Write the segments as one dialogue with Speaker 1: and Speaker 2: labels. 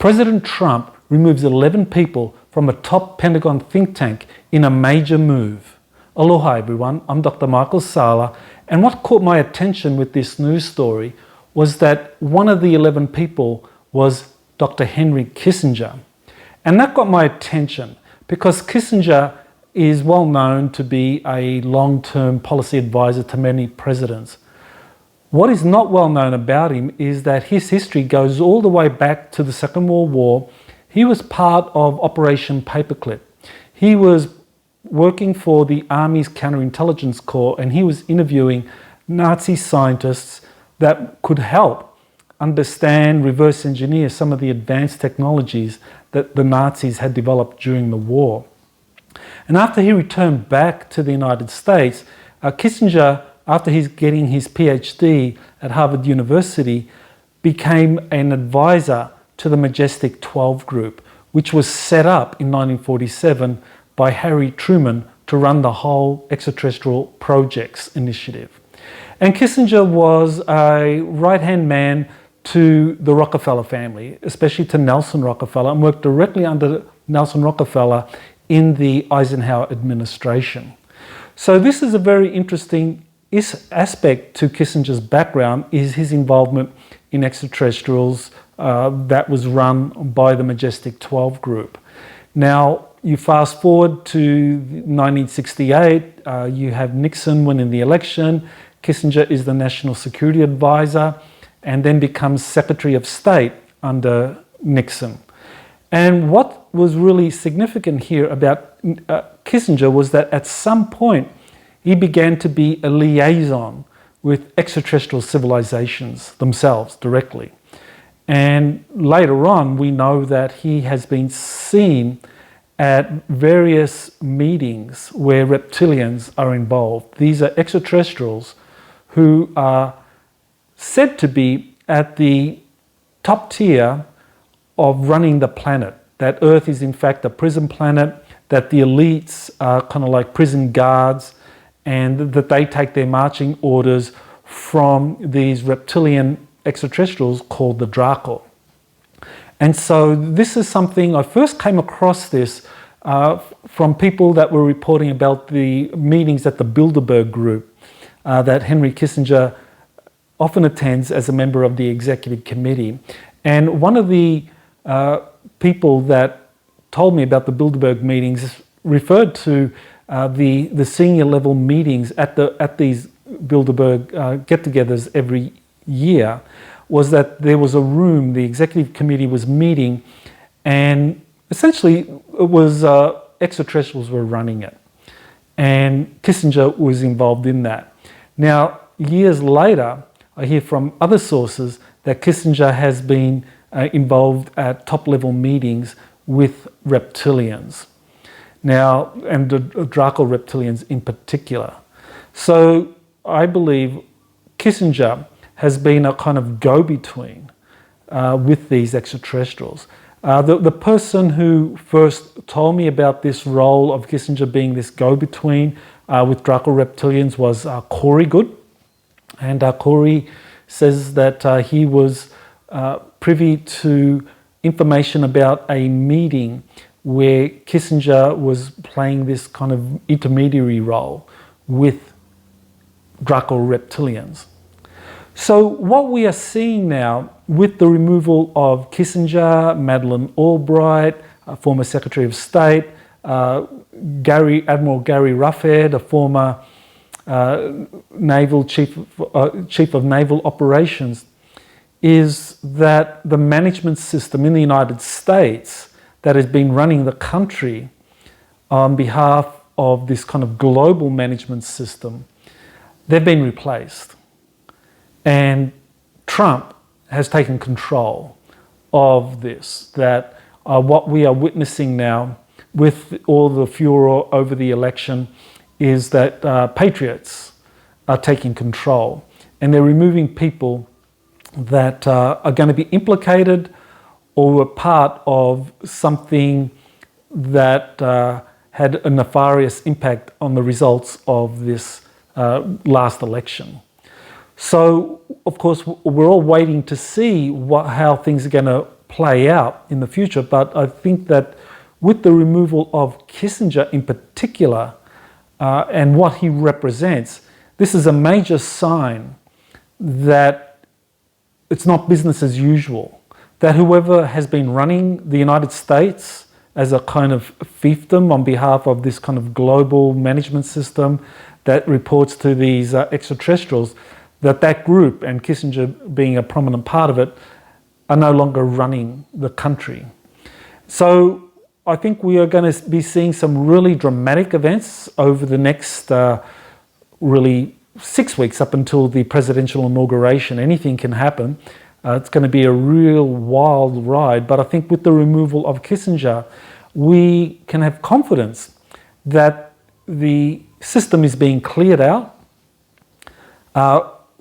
Speaker 1: President Trump removes 11 people from a top Pentagon think tank in a major move. Aloha everyone, I'm Dr. Michael Sala, and what caught my attention with this news story was that one of the 11 people was Dr. Henry Kissinger. And that got my attention because Kissinger is well known to be a long-term policy advisor to many presidents. What is not well known about him is that his history goes all the way back to the Second World War. He was part of Operation Paperclip. He was working for the Army's Counterintelligence Corps, and he was interviewing Nazi scientists that could help understand, reverse engineer some of the advanced technologies that the Nazis had developed during the war. And after he returned back to the United States, Kissinger, after he's getting his PhD at Harvard University, became an advisor to the Majestic 12 group, which was set up in 1947 by Harry Truman to run the whole extraterrestrial projects initiative. And Kissinger was a right-hand man to the Rockefeller family, especially to Nelson Rockefeller, and worked directly under Nelson Rockefeller in the Eisenhower administration. So this is a very interesting aspect to Kissinger's background, is his involvement in extraterrestrials that was run by the Majestic 12 group. Now, you fast forward to 1968, you have Nixon winning the election. Kissinger is the National Security Advisor and then becomes Secretary of State under Nixon. And what was really significant here about Kissinger was that at some point he began to be a liaison with extraterrestrial civilizations themselves directly. And later on, we know that he has been seen at various meetings where reptilians are involved. These are extraterrestrials who are said to be at the top tier of running the planet, that Earth is in fact a prison planet, that the elites are kind of like prison guards, and that they take their marching orders from these reptilian extraterrestrials called the Draco. And so this is something, I first came across this from people that were reporting about the meetings at the Bilderberg group that Henry Kissinger often attends as a member of the executive committee. And one of the people that told me about the Bilderberg meetings referred to the senior level meetings at these Bilderberg get-togethers every year, was that there was a room, the executive committee was meeting, and essentially it was extraterrestrials were running it. And Kissinger was involved in that. Now, years later, I hear from other sources that Kissinger has been involved at top-level meetings with reptilians. Now, and the Draco Reptilians in particular. So I believe Kissinger has been a kind of go-between with these extraterrestrials. The person who first told me about this role of Kissinger being this go-between with Draco Reptilians was Corey Good. And Corey says that he was privy to information about a meeting where Kissinger was playing this kind of intermediary role with Draco Reptilians. So what we are seeing now with the removal of Kissinger, Madeleine Albright, former Secretary of State, Admiral Gary Ruffhead, a former naval chief of naval operations, is that the management system in the United States that has been running the country on behalf of this kind of global management system, they've been replaced. And Trump has taken control of this, that what we are witnessing now with all the furor over the election is that patriots are taking control, and they're removing people that are going to be implicated or were part of something that had a nefarious impact on the results of this last election. So, of course, we're all waiting to see how things are going to play out in the future, but I think that with the removal of Kissinger in particular, and what he represents, this is a major sign that it's not business as usual, that whoever has been running the United States as a kind of fiefdom on behalf of this kind of global management system that reports to these extraterrestrials, that group, and Kissinger being a prominent part of it, are no longer running the country. So I think we are going to be seeing some really dramatic events over the next really 6 weeks up until the presidential inauguration. Anything can happen. It's going to be a real wild ride. But I think with the removal of Kissinger, we can have confidence that the system is being cleared out.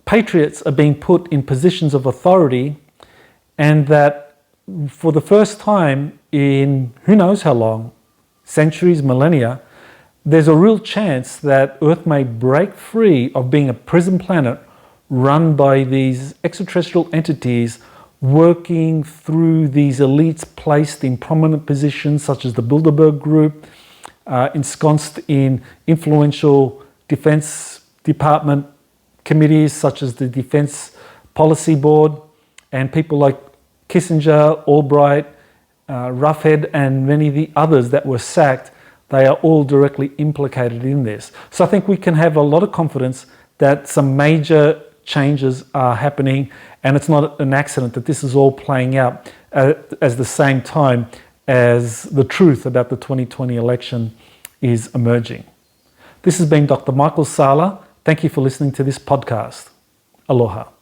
Speaker 1: Patriots are being put in positions of authority, and that for the first time in who knows how long, centuries, millennia, there's a real chance that Earth may break free of being a prison planet run by these extraterrestrial entities working through these elites placed in prominent positions such as the Bilderberg Group, ensconced in influential Defense Department committees such as the Defense Policy Board, and people like Kissinger, Albright, Roughhead, and many of the others that were sacked. They are all directly implicated in this. So I think we can have a lot of confidence that some major changes are happening, and it's not an accident that this is all playing out at the same time as the truth about the 2020 election is emerging. This has been Dr. Michael Sala. Thank you for listening to this podcast. Aloha.